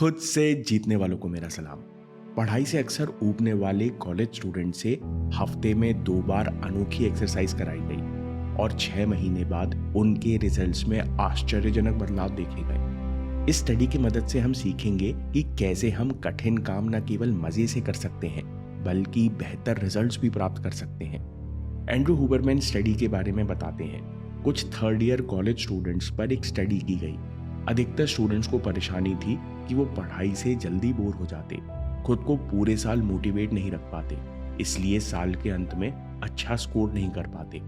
खुद से जीतने वालों को मेरा सलाम। पढ़ाई से अक्सर ऊबने वाले कॉलेज स्टूडेंट से हफ्ते में 2 बार अनोखी एक्सरसाइज कराई गई और 6 महीने बाद उनके रिजल्ट्स में आश्चर्यजनक बदलाव देखे गए। इस स्टडी की मदद से हम सीखेंगे कि कैसे हम कठिन काम न केवल मजे से कर सकते हैं बल्कि बेहतर रिजल्ट्स भी प्राप्त कर सकते हैं। एंड्रू हुबरमैन स्टडी के बारे में बताते हैं। कुछ थर्ड ईयर कॉलेज स्टूडेंट्स पर एक स्टडी की गई। अधिकतर स्टूडेंट्स को परेशानी थी कि वो पढ़ाई से जल्दी बोर हो जाते, खुद को पूरे साल मोटिवेट नहीं रख पाते, इसलिए साल के अंत में अच्छा स्कोर नहीं कर पाते।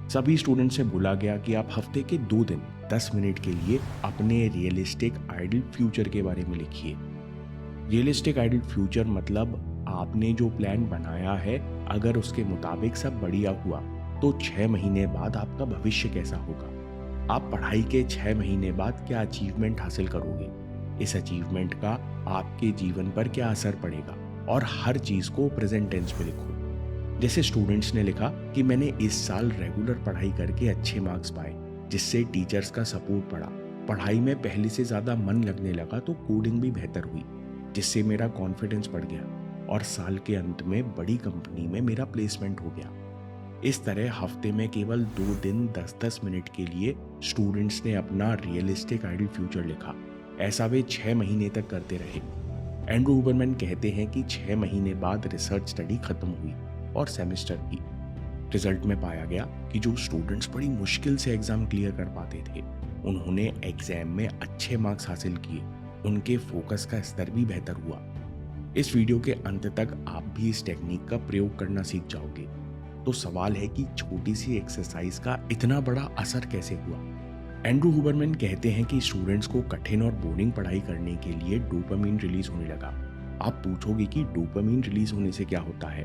सभी स्टूडेंट्स से बोला गया कि आप हफ्ते के 2 दिन 10 मिनट के लिए अपने रियलिस्टिक आइडियल फ्यूचर के बारे में लिखिए। रियलिस्टिक आइडियल फ्यूचर मतलब आपने जो प्लान बनाया है, अगर उसके मुताबिक सब बढ़िया हुआ तो 6 महीने बाद आपका भविष्य कैसा होगा। आप पढ़ाई के 6 महीने बाद क्या अचीवमेंट हासिल करोगे, इस अचीवमेंट का आपके जीवन पर क्या असर पड़ेगा, और हर चीज को प्रेजेंट टेंस में लिखो। जैसे स्टूडेंट्स ने लिखा कि मैंने इस साल रेगुलर पढ़ाई करके अच्छे मार्क्स पाए, जिससे टीचर्स का सपोर्ट पड़ा, पढ़ाई में पहले से ज्यादा मन लगने लगा तो कोडिंग भी बेहतर हुई, जिससे मेरा कॉन्फिडेंस बढ़ गया और साल के अंत में बड़ी कंपनी में मेरा प्लेसमेंट हो गया। इस तरह हफ्ते में केवल 2 दिन 10-10 मिनट के लिए स्टूडेंट्स ने अपना रियलिस्टिक आइडियल फ्यूचर लिखा। ऐसा वे 6 महीने तक करते रहे। एंड्रू हुबरमैन कहते हैं कि 6 महीने बाद रिसर्च स्टडी खत्म हुई और सेमेस्टर की। रिजल्ट में पाया गया कि जो स्टूडेंट्स बड़ी मुश्किल से एग्जाम क्लियर कर पाते थे, उन्होंने एग्जाम में अच्छे मार्क्स हासिल किए, उनके फोकस का स्तर भी बेहतर हुआ। इस वीडियो के अंत तक आप भी इस टेक्निक का प्रयोग करना सीख जाओगे। तो सवाल है कि छोटी सी एक्सरसाइज का इतना बड़ा असर कैसे हुआ। एंड्रू हुबरमैन कहते हैं कि स्टूडेंट्स को कठिन और बोरिंग पढ़ाई करने के लिए डोपामिन रिलीज होने लगा। आप पूछोगे कि डोपामिन रिलीज होने से क्या होता है।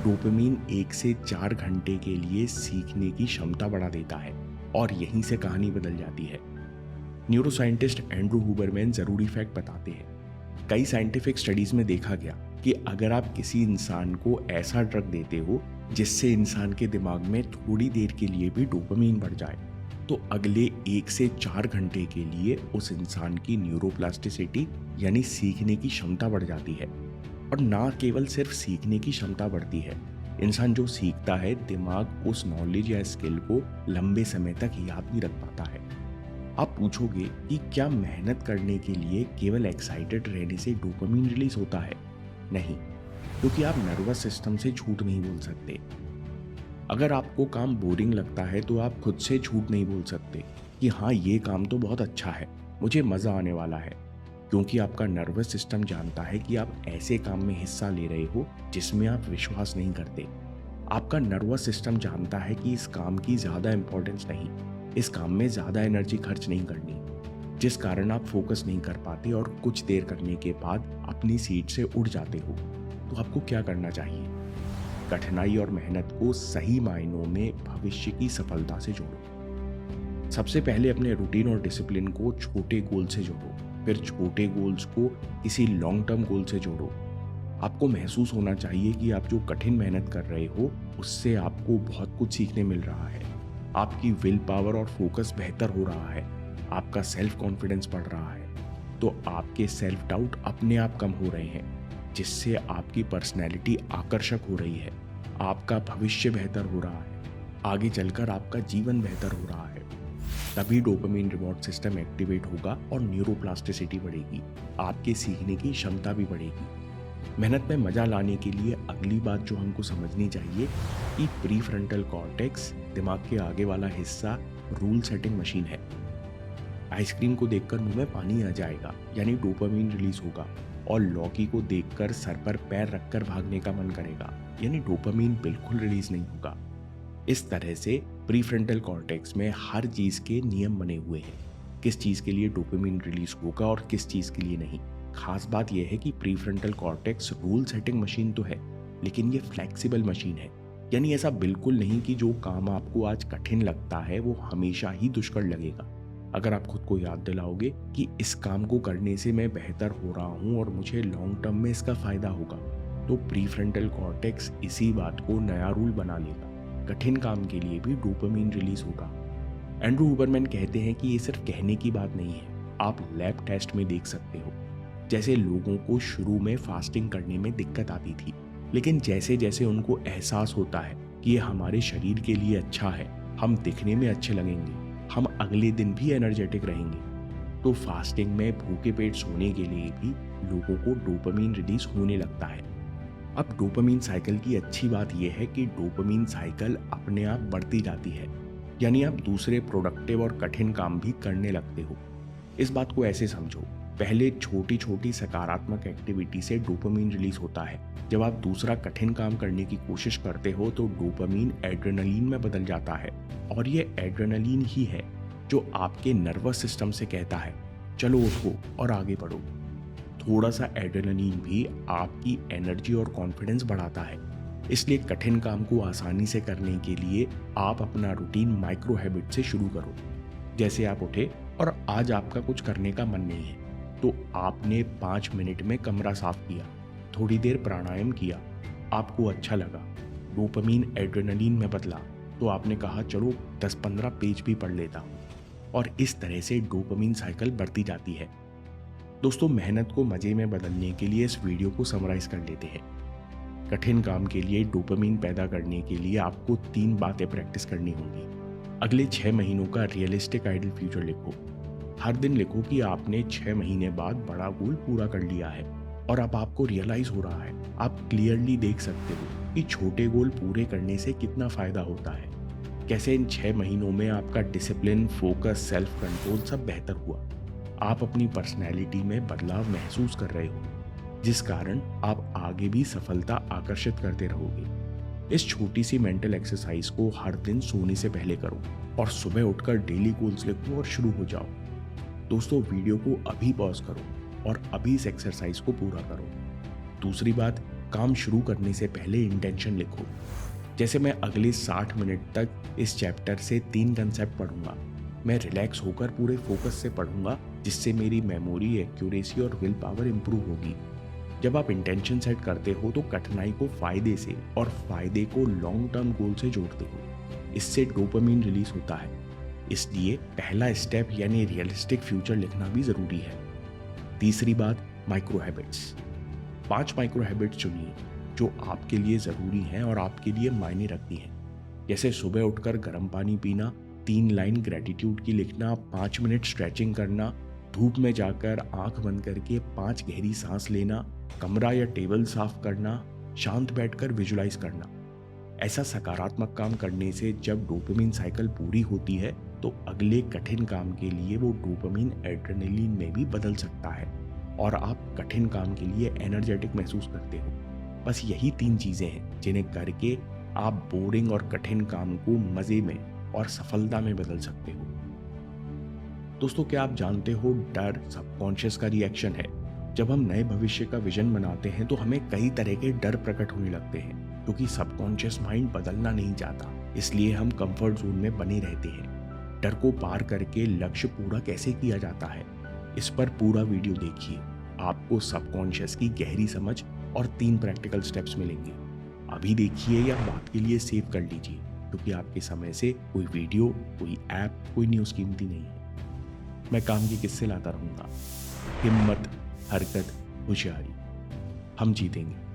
डोपामिन 1 से 4 घंटे के लिए सीखने की क्षमता बढ़ा देता है और यहीं से कहानी बदल जाती है। न्यूरोसाइंटिस्ट एंड्रू हुबरमैन जरूरी फैक्ट बताते हैं। कई साइंटिफिक स्टडीज में देखा गया कि अगर आप किसी इंसान को ऐसा ड्रग देते हो जिससे इंसान के दिमाग में थोड़ी देर के लिए भी डोपामिन बढ़ जाए, तो अगले 1 से 4 घंटे के लिए उस इंसान की न्यूरोप्लास्टिसिटी यानी सीखने की क्षमता बढ़ जाती है। और ना केवल सिर्फ सीखने की क्षमता बढ़ती है, इंसान जो सीखता है, दिमाग उस नॉलेज या स्किल को लंबे समय तक याद भी रख पाता है। आप पूछोगे कि क्या मेहनत करने के लिए केवल एक्साइटेड रहने से डोपामिन रिलीज होता है? नहीं, क्योंकि आप नर्वस सिस्टम से झूठ नहीं बोल सकते। अगर आपको काम बोरिंग लगता है तो आप खुद से झूठ नहीं बोल सकते कि हाँ, ये काम तो बहुत अच्छा है, मुझे मजा आने वाला है, क्योंकि आपका नर्वस सिस्टम जानता है कि आप ऐसे काम में हिस्सा ले रहे हो जिसमें आप विश्वास नहीं करते। आपका नर्वस सिस्टम जानता है कि इस काम की ज्यादा इंपॉर्टेंस नहीं, इस काम में ज्यादा एनर्जी खर्च नहीं करनी, जिस कारण आप फोकस नहीं कर पाते और कुछ देर करने के बाद अपनी सीट से उठ जाते हो। तो आपको क्या करना चाहिए? कठिनाई और मेहनत को सही मायनों में भविष्य की सफलता से जोड़ो। सबसे पहले अपने रूटीन और डिसिप्लिन को छोटे गोल से जोड़ो, फिर छोटे गोल्स को किसी लॉन्ग टर्म गोल से जोड़ो। आपको महसूस होना चाहिए कि आप जो कठिन मेहनत कर रहे हो उससे आपको बहुत कुछ सीखने मिल रहा है। आपकी विल पावर और फोकस बेहतर हो रहा है, आपका सेल्फ कॉन्फिडेंस बढ़ रहा है, तो आपके सेल्फ डाउट अपने आप कम हो रहे हैं, जिससे आपकी पर्सनैलिटी आकर्षक हो रही है, आपका भविष्य बेहतर हो रहा है, आगे चलकर आपका जीवन बेहतर हो रहा है। तभी डोपामिन रिवॉर्ड सिस्टम एक्टिवेट होगा और न्यूरोप्लास्टिसिटी बढ़ेगी, आपके सीखने की क्षमता भी बढ़ेगी। मेहनत में मजा लाने के लिए अगली बात जो हमको समझनी चाहिए कि प्रीफ्रंटल कॉर्टेक्स, दिमाग के आगे वाला हिस्सा, रूल सेटिंग मशीन है। आइसक्रीम को देखकर मुंह में पानी आ जाएगा यानी डोपामिन रिलीज होगा, और लौकी को देखकर सर पर पैर रखकर भागने का मन करेगा यानी डोपामिन बिल्कुल रिलीज नहीं होगा। इस तरह से प्रीफ्रंटल कॉर्टेक्स में हर चीज के नियम बने हुए हैं, किस चीज के लिए डोपामिन रिलीज होगा और किस चीज के लिए नहीं। खास बात यह है कि prefrontal cortex rule setting machine तो है, लेकिन ये फ्लेक्सिबल मशीन है, यानी ऐसा बिल्कुल नहीं कि जो काम आपको आज कठिन लगता है वो हमेशा ही दुष्कर लगेगा। अगर आप खुद को याद दिलाओगे कि इस काम को करने से मैं बेहतर हो रहा हूँ और मुझे लॉन्ग टर्म में इसका फायदा होगा, तो प्रीफ्रंटल कॉर्टेक्स इसी बात को नया रूल बना लेगा। कठिन काम के लिए भी डोपामिन रिलीज होगा। एंड्रू हुबरमैन कहते हैं कि ये सिर्फ कहने की बात नहीं है, आप लैब टेस्ट में देख सकते हो। जैसे लोगों को शुरू में फास्टिंग करने में दिक्कत आती थी, लेकिन जैसे जैसे उनको एहसास होता है कि ये हमारे शरीर के लिए अच्छा है, हम दिखने में अच्छे लगेंगे, हम अगले दिन भी एनर्जेटिक रहेंगे, तो फास्टिंग में भूखे पेट सोने के लिए भी लोगों को डोपामीन रिलीज होने लगता है। अब डोपामीन साइकिल की अच्छी बात यह है कि डोपामीन साइकिल अपने आप बढ़ती जाती है, यानी आप दूसरे प्रोडक्टिव और कठिन काम भी करने लगते हो। इस बात को ऐसे समझो, पहले छोटी छोटी सकारात्मक एक्टिविटी से डोपामीन रिलीज होता है। जब आप दूसरा कठिन काम करने की कोशिश करते हो तो डोपामीन एड्रेनलिन में बदल जाता है, और ये एड्रेनलिन ही है जो आपके नर्वस सिस्टम से कहता है चलो उठो और आगे बढ़ो। थोड़ा सा एड्रेनलिन भी आपकी एनर्जी और कॉन्फिडेंस बढ़ाता है। इसलिए कठिन काम को आसानी से करने के लिए आप अपना रूटीन माइक्रो हैबिट से शुरू करो। जैसे आप उठे और आज आपका कुछ करने का मन नहीं है, तो आपने 5 मिनट में कमरा साफ किया, थोड़ी देर प्राणायाम किया, आपको अच्छा लगा, डोपामीन एड्रेनलिन में बदला, तो आपने कहा चलो 10-15 पेज भी पढ़ लेता हूँ, और इस तरह से डोपामीन साइकिल बढ़ती जाती है। दोस्तों, मेहनत को मजे में बदलने के लिए इस वीडियो को समराइज कर लेते हैं। कठिन काम के लिए डोपामीन पैदा करने के लिए आपको 3 बातें प्रैक्टिस करनी होंगी। अगले 6 महीनों का रियलिस्टिक आइडल फ्यूचर लिखो। हर दिन लिखो कि आपने 6 महीने बाद बड़ा गोल पूरा कर लिया है, और अब आपको रियलाइज हो रहा है, आप क्लियरली देख सकते हो कि छोटे गोल पूरे करने से कितना फायदा होता है, कैसे इन 6 महीनों में आपका डिसिप्लिन, फोकस, सेल्फ कंट्रोल सब बेहतर हुआ। आप अपनी पर्सनैलिटी में बदलाव महसूस कर रहे हो, जिस कारण आप आगे भी सफलता आकर्षित करते रहोगे। इस छोटी सी मेंटल एक्सरसाइज को हर दिन सोने से पहले करो, और सुबह उठकर डेली गोल्स लिखो और शुरू हो जाओ। दोस्तों, वीडियो को अभी पॉज करो और अभी इस एक्सरसाइज को पूरा करो। दूसरी बात, काम शुरू करने से पहले इंटेंशन लिखो। जैसे मैं अगले 60 मिनट तक इस चैप्टर से 3 कंसेप्ट पढ़ूंगा। मैं रिलैक्स होकर पूरे फोकस से पढ़ूंगा, जिससे मेरी मेमोरी, एक्यूरेसी और विल पावर इंप्रूव होगी। जब आप इंटेंशन सेट करते हो तो कठिनाई को फायदे से और फायदे को लॉन्ग टर्म गोल से जोड़ते हो। इससे डोपामीन रिलीज होता है। इसलिए पहला स्टेप यानी रियलिस्टिक फ्यूचर लिखना भी जरूरी है। तीसरी बात, माइक्रो हैबिट्स। 5 माइक्रो हैबिट्स चुनिए जो आपके लिए जरूरी हैं और आपके लिए मायने रखती हैं। जैसे सुबह उठकर गर्म पानी पीना, 3 लाइन ग्रेटिट्यूड की लिखना, 5 मिनट स्ट्रेचिंग करना, धूप में जाकर आंख बंद करके 5 गहरी सांस लेना, कमरा या टेबल साफ करना, शांत बैठकर विजुलाइज करना। ऐसा सकारात्मक काम करने से जब डोपामीन साइकिल पूरी होती है तो अगले कठिन काम के लिए वो डोपामीन एड्रेनलिन में भी बदल सकता है, और आप कठिन काम के लिए एनर्जेटिक महसूस करते हो। बस यही 3 चीजें हैं जिन्हें करके आप बोरिंग और कठिन काम को मजे में और सफलता में बदल सकते हो। दोस्तों, क्या आप जानते हो, डर सबकॉन्शियस का रिएक्शन है। जब हम नए भविष्य का विजन बनाते हैं तो हमें कई तरह के डर प्रकट होने लगते हैं, क्योंकि सबकॉन्शियस माइंड बदलना नहीं चाहता। इसलिए हम कंफर्ट जोन में बने रहते हैं। डर को पार करके लक्ष्य पूरा कैसे किया जाता है, इस पर पूरा वीडियो देखिए। आपको सबकॉन्शियस की गहरी समझ और 3 प्रैक्टिकल स्टेप्स मिलेंगे। अभी देखिए या बात के लिए सेव कर लीजिए, क्योंकि आपके समय से कोई वीडियो, कोई ऐप, कोई न्यूज़ कीमती नहीं है। मैं काम के किस्से लाता रहूँगा। हिम्मत, हरकत, होशियारी, हम जीतेंगे।